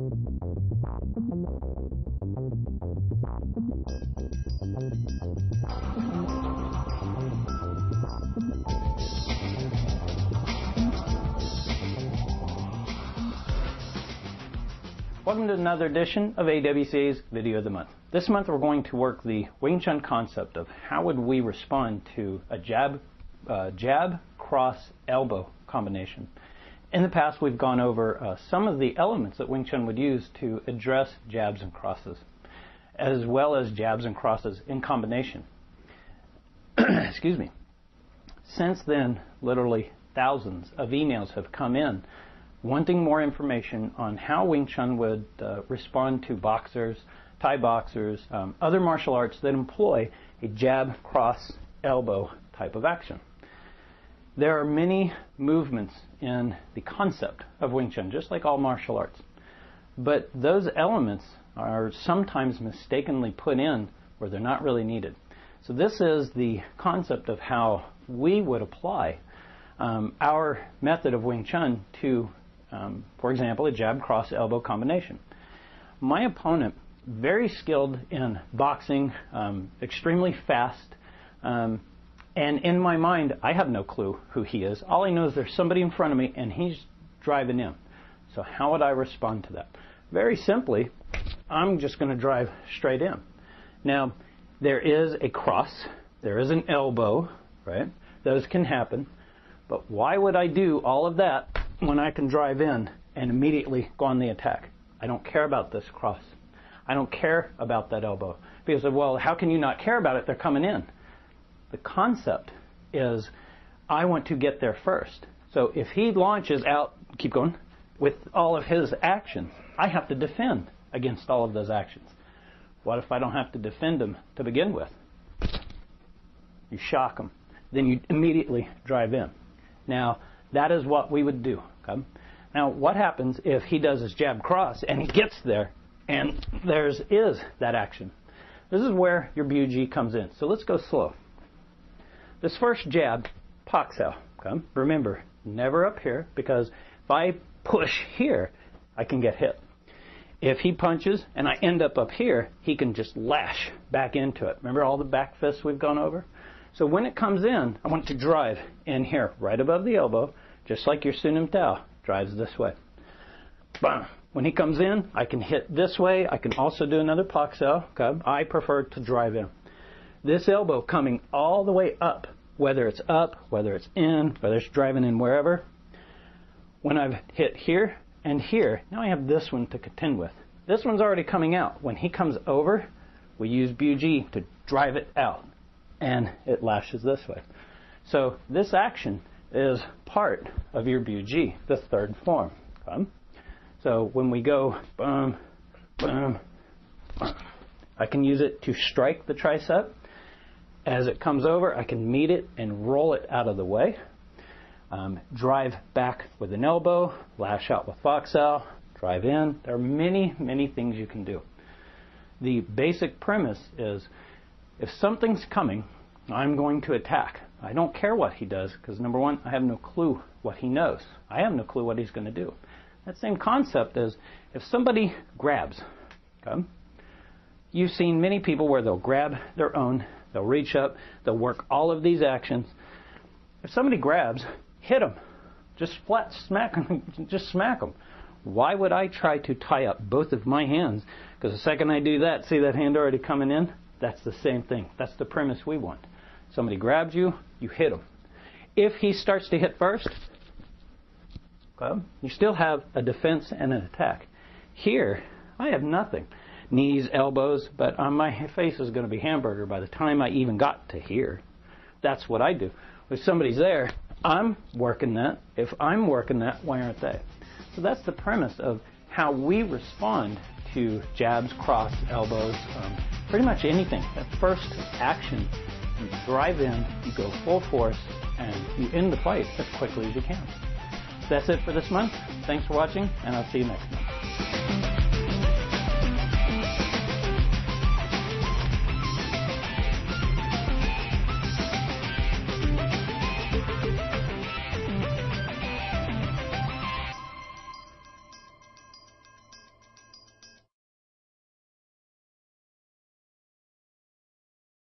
Welcome to another edition of AWCA's Video of the Month. This month we're going to work the Wing Chun concept of how would we respond to a jab, cross, elbow combination. In the past we've gone over some of the elements that Wing Chun would use to address jabs and crosses, as well as jabs and crosses in combination. Excuse me. Since then, literally thousands of emails have come in wanting more information on how Wing Chun would respond to boxers, Thai boxers, other martial arts that employ a jab, cross, elbow type of action. There are many movements in the concept of Wing Chun, just like all martial arts. But those elements are sometimes mistakenly put in where they're not really needed. So this is the concept of how we would apply our method of Wing Chun to for example, a jab, cross, elbow combination. My opponent, very skilled in boxing, extremely fast, and in my mind, I have no clue who he is. All I know is there's somebody in front of me and he's driving in. So how would I respond to that? Very simply, I'm just going to drive straight in. Now, there is a cross, there is an elbow, right? Those can happen. But why would I do all of that when I can drive in and immediately go on the attack? I don't care about this cross. I don't care about that elbow. Because, well, how can you not care about it? They're coming in. The concept is I want to get there first. So if he launches out, keep going, with all of his actions, I have to defend against all of those actions. What if I don't have to defend them to begin with? You shock them. Then you immediately drive in. Now, that is what we would do. Okay? Now, what happens if he does his jab cross and he gets there and there's that action? This is where your BUG comes in. So let's go slow. This first jab, AWCA. Okay? Remember, never up here, because if I push here, I can get hit. If he punches and I end up here, he can just lash back into it. Remember all the back fists we've gone over? So when it comes in, I want to drive in here, right above the elbow, just like your Sun Tao drives this way. Bam. When he comes in, I can hit this way. I can also do another AWCA. Okay? I prefer to drive in. This elbow coming all the way up, whether it's up, whether it's in, whether it's driving in wherever. When I've hit here and here, now I have this one to contend with. This one's already coming out. When he comes over, we use BUG to drive it out. And it lashes this way. So this action is part of your BUG, the third form. Okay? So when we go boom, boom, boom, I can use it to strike the tricep. As it comes over, I can meet it and roll it out of the way. Drive back with an elbow, lash out with AWCA, drive in. There are many, many things you can do. The basic premise is if something's coming, I'm going to attack. I don't care what he does, because number one, I have no clue what he knows. I have no clue what he's going to do. That same concept is if somebody grabs, okay, you've seen many people where they'll grab their own, they'll reach up, they'll work all of these actions. If somebody grabs, hit them. Just flat smack them. Just smack them. Why would I try to tie up both of my hands? Because the second I do that, see that hand already coming in? That's the same thing. That's the premise we want. Somebody grabs you, you hit him. If he starts to hit first, okay, you still have a defense and an attack. Here, I have nothing. Knees, elbows, but my face is going to be hamburger by the time I even got to here. That's what I do. If somebody's there, I'm working that. If I'm working that, why aren't they? So that's the premise of how we respond to jabs, cross, elbows, pretty much anything. That first action, you drive in, you go full force, and you end the fight as quickly as you can. So that's it for this month. Thanks for watching, and I'll see you next month.